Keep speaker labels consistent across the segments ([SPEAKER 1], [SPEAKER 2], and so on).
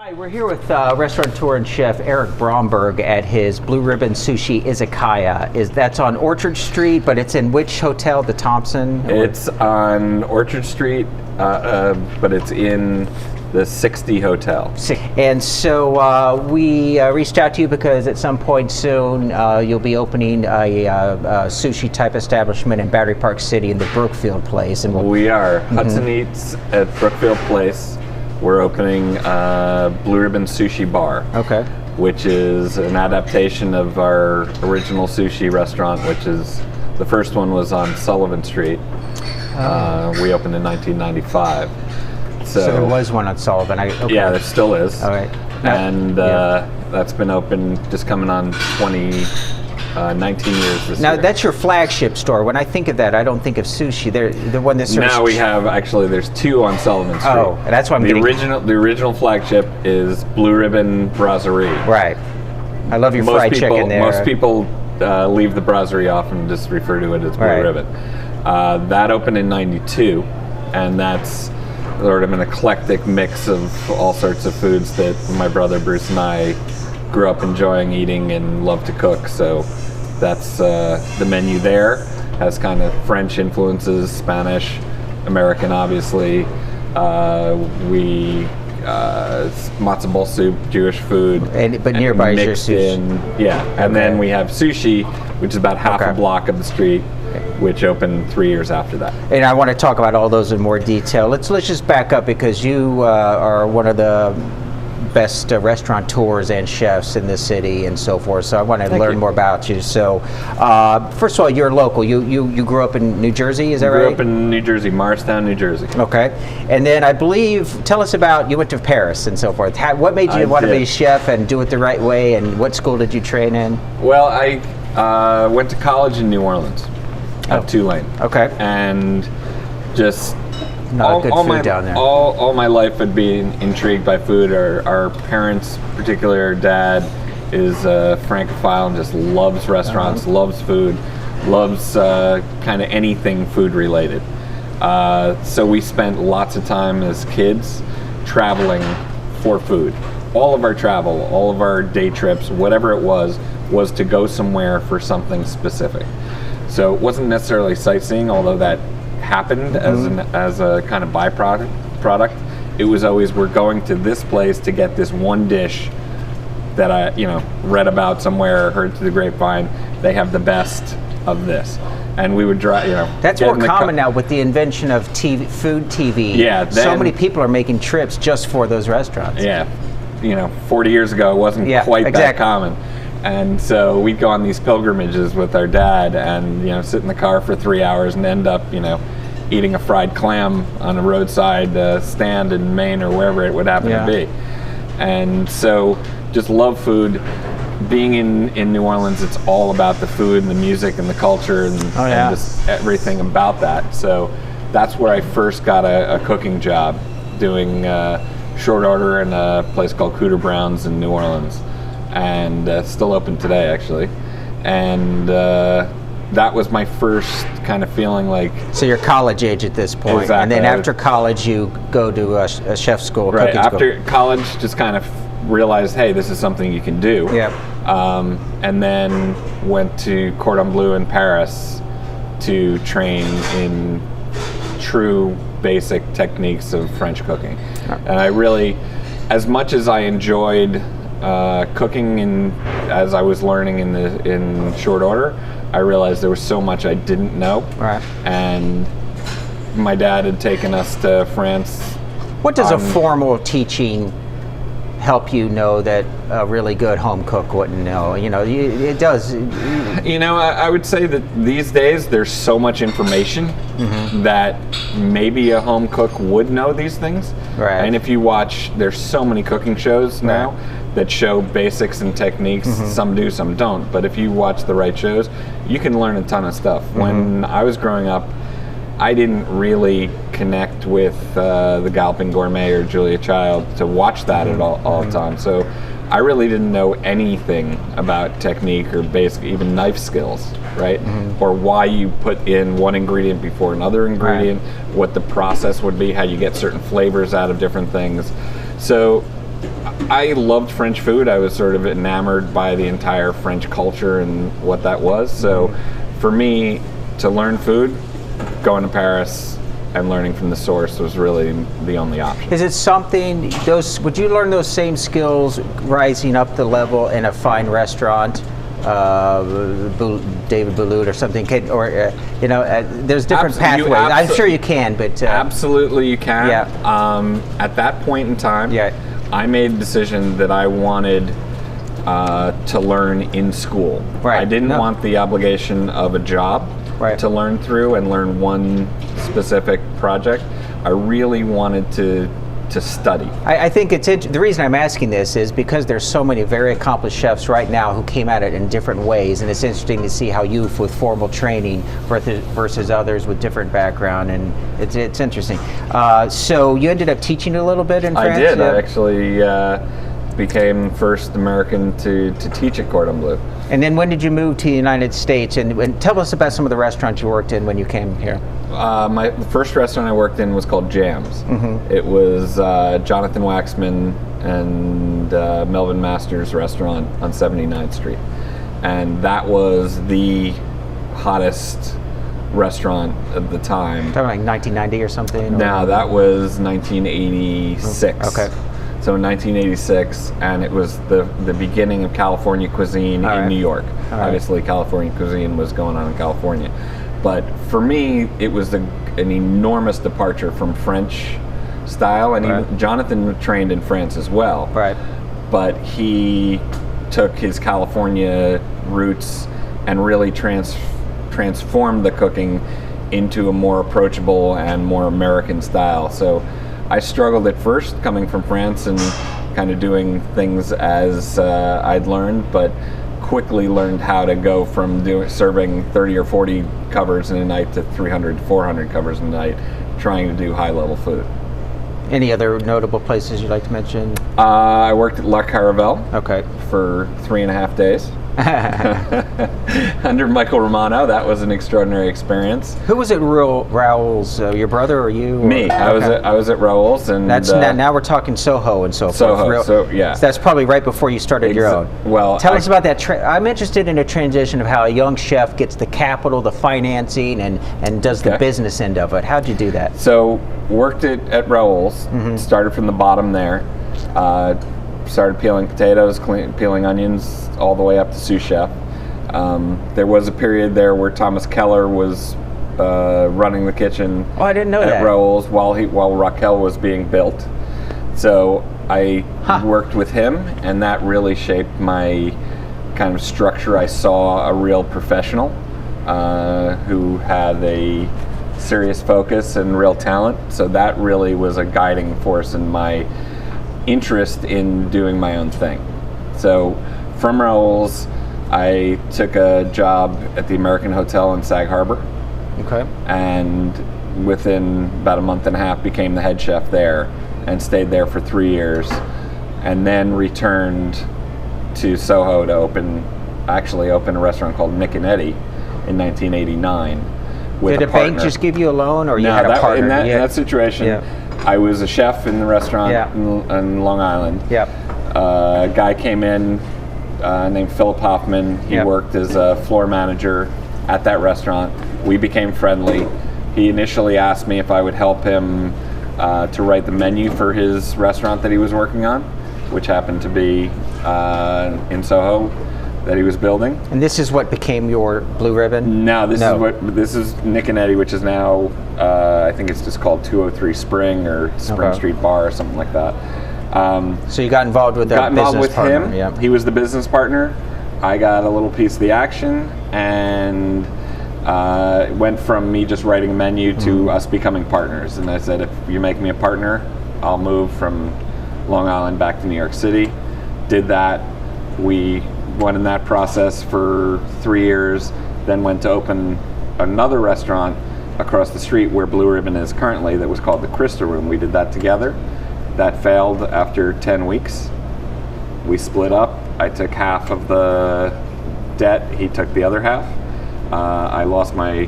[SPEAKER 1] Hi, we're here with restaurateur and chef Ribbon Bromberg at his Blue Ribbon Sushi Izakaya. That's on Orchard Street, but it's in which hotel? The Thompson?
[SPEAKER 2] It's on Orchard Street, but it's in the 60 Hotel.
[SPEAKER 1] And so we reached out to you because at some point soon you'll be opening a sushi type establishment in Battery Park City in the Brookfield Place. And
[SPEAKER 2] we are. Hudson Eats at Brookfield Place. We're opening Blue Ribbon Sushi Bar.
[SPEAKER 1] Okay.
[SPEAKER 2] Which is an adaptation of our original sushi restaurant, which is, the first one was on Sullivan Street. We opened in 1995.
[SPEAKER 1] So there was one on Sullivan. Okay.
[SPEAKER 2] Yeah, there still is.
[SPEAKER 1] All right.
[SPEAKER 2] And that's been open, just coming on 19 years this year.
[SPEAKER 1] Now that's your flagship store. When I think of that, I don't think of sushi. They're the one that serves.
[SPEAKER 2] Now we have, actually, there's two on Sullivan Street.
[SPEAKER 1] Oh, that's what I'm getting.
[SPEAKER 2] The original flagship is Blue Ribbon Brasserie.
[SPEAKER 1] Right. I love your fried chicken there.
[SPEAKER 2] Most people leave the brasserie off and just refer to it as Blue Ribbon. That opened in '92, and that's sort of an eclectic mix of all sorts of foods that my brother Bruce and I grew up enjoying eating and love to cook. So that's the menu there. Has kind of French influences, Spanish, American, obviously. Matzo ball soup, Jewish food.
[SPEAKER 1] But nearby is your sushi.
[SPEAKER 2] And then we have sushi, which is about half a block of the street, which opened 3 years after that.
[SPEAKER 1] And I want to talk about all those in more detail. Let's just back up, because you are one of the best restaurateurs and chefs in this city and so forth. So I want to learn more about you. So first of all, you're local. You grew up in New Jersey, is that right?
[SPEAKER 2] Grew up in New Jersey, Morristown, New Jersey.
[SPEAKER 1] Okay. And then I believe, tell us about, you went to Paris and so forth. What made you want to be a chef and do it the right way, and what school did you train in?
[SPEAKER 2] Well, I went to college in New Orleans at Tulane.
[SPEAKER 1] Okay.
[SPEAKER 2] And just
[SPEAKER 1] good food down there.
[SPEAKER 2] All my life I'd been intrigued by food. Our parents, particularly our dad, is a Francophile and just loves restaurants, loves food, loves kind of anything food related. So we spent lots of time as kids traveling for food. All of our travel, all of our day trips, whatever it was to go somewhere for something specific. So it wasn't necessarily sightseeing, although that happened as a kind of byproduct. It was always, we're going to this place to get this one dish that I read about somewhere or heard through the grapevine. They have the best of this, and we would drive.
[SPEAKER 1] That's more common now with the invention of food TV.
[SPEAKER 2] Yeah,
[SPEAKER 1] so many people are making trips just for those restaurants.
[SPEAKER 2] Yeah, 40 years ago it wasn't quite that common. And so we'd go on these pilgrimages with our dad and, sit in the car for 3 hours and end up, eating a fried clam on a roadside stand in Maine or wherever it would happen to be. And so just love food. Being in New Orleans, it's all about the food and the music and the culture and just everything about that. So that's where I first got a cooking job, doing short order in a place called Cooter Brown's in New Orleans. And still open today, actually. And that was my first kind of feeling like... So you're college age at this point.
[SPEAKER 1] Exactly. And then after college, you go to a chef school,
[SPEAKER 2] right,
[SPEAKER 1] cooking school.
[SPEAKER 2] After college, just kind of realized, hey, this is something you can do.
[SPEAKER 1] Yep.
[SPEAKER 2] And then went to Cordon Bleu in Paris to train in true basic techniques of French cooking. And I really, as much as I enjoyed cooking as I was learning in short order, I realized there was so much I didn't know.
[SPEAKER 1] Right.
[SPEAKER 2] And my dad had taken us to France.
[SPEAKER 1] What does a formal teaching help you know that a really good home cook wouldn't know? It does.
[SPEAKER 2] I would say that these days there's so much information that maybe a home cook would know these things.
[SPEAKER 1] Right.
[SPEAKER 2] And if you watch, there's so many cooking shows now that show basics and techniques. Some do, some don't. But if you watch the right shows, you can learn a ton of stuff. When I was growing up, I didn't really connect with the Galloping Gourmet or Julia Child to watch that at all the time. So I really didn't know anything about technique or basic, even knife skills, right? Or why you put in one ingredient before another ingredient, what the process would be, how you get certain flavors out of different things. So I loved French food. I was sort of enamored by the entire French culture and what that was. So for me, to learn food, going to Paris and learning from the source was really the only option.
[SPEAKER 1] Is it something, would you learn those same skills rising up the level in a fine restaurant, David Bouloud or something, there's different pathways. I'm sure you can, but...
[SPEAKER 2] absolutely you can.
[SPEAKER 1] Yeah.
[SPEAKER 2] At that point in time,
[SPEAKER 1] yeah.
[SPEAKER 2] I made a decision that I wanted to learn in school.
[SPEAKER 1] Right.
[SPEAKER 2] I didn't want the obligation of a job to learn through and learn one specific project. I really wanted to study.
[SPEAKER 1] I think the reason I'm asking this is because there's so many very accomplished chefs right now who came at it in different ways, and it's interesting to see how you with formal training versus others with different background, and it's interesting. So you ended up teaching a little bit in France?
[SPEAKER 2] I did. Yeah. I actually became first American to teach at Cordon Bleu.
[SPEAKER 1] And then when did you move to the United States? And tell us about some of the restaurants you worked in when you came here.
[SPEAKER 2] The first restaurant I worked in was called Jams. It was Jonathan Waxman and Melvin Masters restaurant on 79th Street. And that was the hottest restaurant at the time.
[SPEAKER 1] Talking like 1990 or something?
[SPEAKER 2] No, that was 1986.
[SPEAKER 1] Okay.
[SPEAKER 2] So in 1986, and it was the beginning of California cuisine in New York. Obviously, California cuisine was going on in California. But for me, it was an enormous departure from French style. And Jonathan trained in France as well. Right. But he took his California roots and really transformed the cooking into a more approachable and more American style. So I struggled at first coming from France and kind of doing things as I'd learned, but quickly learned how to go from serving 30 or 40 covers in a night to 300 to 400 covers in a night, trying to do high-level food.
[SPEAKER 1] Any other notable places you'd like to mention?
[SPEAKER 2] I worked at La Caravelle for 3.5 days. Under Michael Romano. That was an extraordinary experience.
[SPEAKER 1] Who was at Raoul's? Your brother or you?
[SPEAKER 2] Me. I was at Raoul's, and
[SPEAKER 1] that's now we're talking Soho and so forth.
[SPEAKER 2] Soho. So that's
[SPEAKER 1] probably right before you started your own.
[SPEAKER 2] Well,
[SPEAKER 1] tell us about that. I'm interested in a transition of how a young chef gets the capital, the financing, and does the business end of it. How'd you do that?
[SPEAKER 2] So worked at Raoul's. Started from the bottom there. Started peeling potatoes, peeling onions, all the way up to sous chef. There was a period there where Thomas Keller was running the kitchen.
[SPEAKER 1] Oh, I didn't know
[SPEAKER 2] at
[SPEAKER 1] that.
[SPEAKER 2] Raoul's while Raquel was being built. So I worked with him, and that really shaped my kind of structure. I saw a real professional who had a serious focus and real talent. So that really was a guiding force in my interest in doing my own thing. So from Raoul's, I took a job at the American Hotel in Sag Harbor. Okay. And within about a month and a half became the head chef there and stayed there for 3 years, and then returned to Soho to open a restaurant called Nick and Eddie in 1989 with
[SPEAKER 1] Did a bank just give you a loan, or you had a partner?
[SPEAKER 2] In that situation, I was a chef in the restaurant in Long Island. A guy came in named Philip Hoffman. He worked as a floor manager at that restaurant. We became friendly. He initially asked me if I would help him to write the menu for his restaurant that he was working on, which happened to be in Soho, that he was building.
[SPEAKER 1] And this is what became your Blue Ribbon?
[SPEAKER 2] No, this is Nick and Eddie, which is now I think it's just called 203 Spring or Spring Street Bar or something like that.
[SPEAKER 1] So you got involved with that business partner?
[SPEAKER 2] Him. He was the business partner. I got a little piece of the action, and it went from me just writing a menu to us becoming partners. And I said, if you make me a partner, I'll move from Long Island back to New York City. Did that. We went in that process for 3 years, then went to open another restaurant across the street where Blue Ribbon is currently, that was called the Crystal Room. We did that together. That failed after 10 weeks. We split up. I took half of the debt. He took the other half. I lost my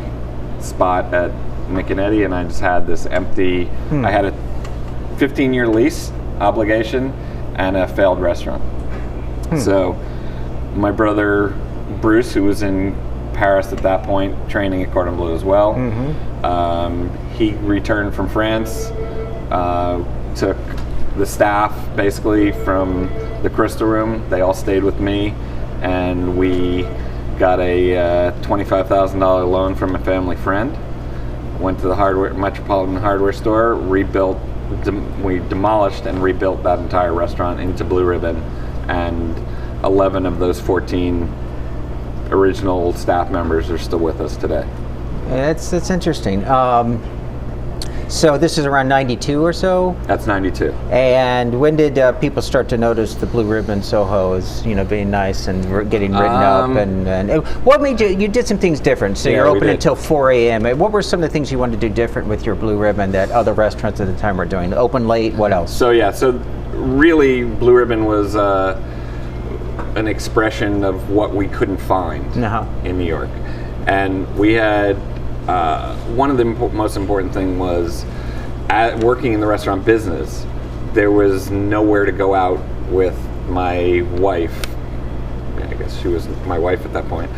[SPEAKER 2] spot at Nick and Eddie, and I just had this empty, I had a 15-year lease obligation, and a failed restaurant. So my brother Bruce, who was in Paris at that point, training at Cordon Bleu as well, he returned from France, took the staff basically from the Crystal Room. They all stayed with me, and we got a $25,000 loan from a family friend. Went to the Metropolitan Hardware store, rebuilt. We demolished and rebuilt that entire restaurant into Blue Ribbon, and 11 of those 14 original staff members are still with us today.
[SPEAKER 1] That's interesting. So this is around 92 or so?
[SPEAKER 2] That's 92.
[SPEAKER 1] And when did people start to notice the Blue Ribbon Soho as, being nice and getting written up? And what made you did some things different? So you're open until 4 a.m. What were some of the things you wanted to do different with your Blue Ribbon that other restaurants at the time were doing? Open late, what else?
[SPEAKER 2] So really Blue Ribbon was an expression of what we couldn't find in New York. And we had one of the most important thing was working in the restaurant business. There was nowhere to go out with my wife. I guess she was my wife at that point.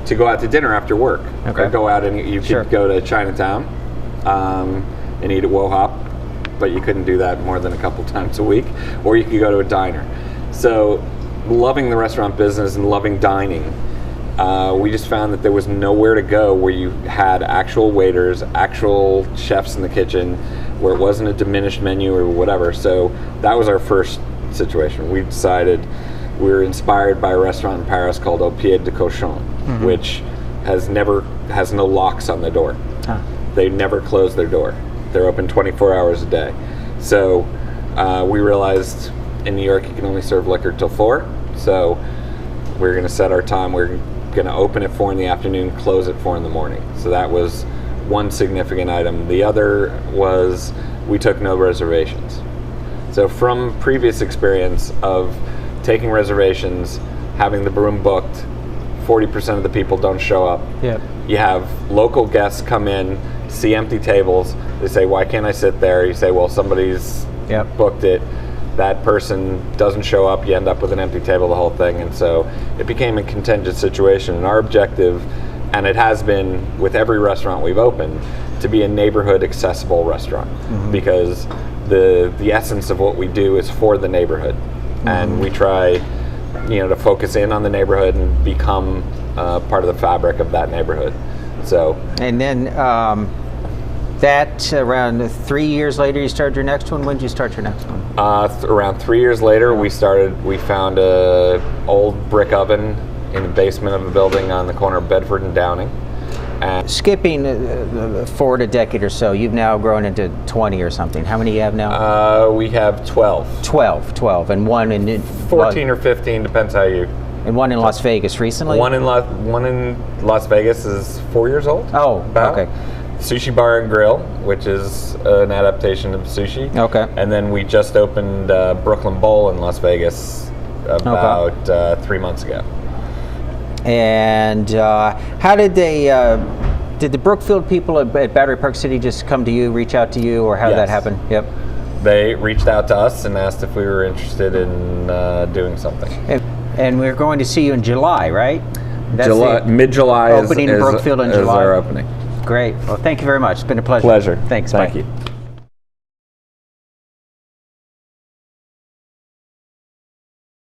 [SPEAKER 2] To go out to dinner after work. Or go out and you could go to Chinatown and eat at Wohop, but you couldn't do that more than a couple times a week. Or you could go to a diner. So, loving the restaurant business and loving dining, we just found that there was nowhere to go where you had actual waiters, actual chefs in the kitchen, where it wasn't a diminished menu or whatever. So that was our first situation. We decided we were inspired by a restaurant in Paris called Au Pied de Cochon, which has no locks on the door. They never close their door. They're open 24 hours a day. So we realized in New York you can only serve liquor till 4. So we're going to set our time. We're going to open at 4 in the afternoon, close at 4 in the morning. So that was one significant item. The other was we took no reservations. So from previous experience of taking reservations, having the room booked, 40% of the people don't show up.
[SPEAKER 1] Yep.
[SPEAKER 2] You have local guests come in, see empty tables. They say, why can't I sit there? You say, well, somebody's booked it. That person doesn't show up, you end up with an empty table, the whole thing. And so it became a contingent situation. And our objective, and it has been with every restaurant we've opened, to be a neighborhood accessible restaurant, because the essence of what we do is for the neighborhood. And we try to focus in on the neighborhood and become part of the fabric of that neighborhood. So, and then
[SPEAKER 1] that around 3 years later, you started your next one. When did you start your next one?
[SPEAKER 2] Around 3 years later, we found a old brick oven in the basement of a building on the corner of Bedford and Downing. And
[SPEAKER 1] skipping forward a decade or so, you've now grown into 20 or something. How many do you have now?
[SPEAKER 2] We have 12.
[SPEAKER 1] 12, and one in
[SPEAKER 2] 14 or 15, depends how you.
[SPEAKER 1] And one in Las Vegas recently.
[SPEAKER 2] One in Las Vegas is 4 years old.
[SPEAKER 1] Oh, okay.
[SPEAKER 2] Sushi Bar and Grill, which is an adaptation of sushi.
[SPEAKER 1] Okay.
[SPEAKER 2] And then we just opened Brooklyn Bowl in Las Vegas about 3 months ago.
[SPEAKER 1] And how did did the Brookfield people at Battery Park City just come to you, reach out to you, or how did that happen? Yep.
[SPEAKER 2] They reached out to us and asked if we were interested in doing something.
[SPEAKER 1] And we're going to see you in July, right?
[SPEAKER 2] Mid-July
[SPEAKER 1] opening in Brookfield in July.
[SPEAKER 2] Is our opening.
[SPEAKER 1] Great. Well, thank you very much. It's been a pleasure.
[SPEAKER 2] Pleasure.
[SPEAKER 1] Thanks.
[SPEAKER 2] Thank
[SPEAKER 1] Bye.
[SPEAKER 2] you.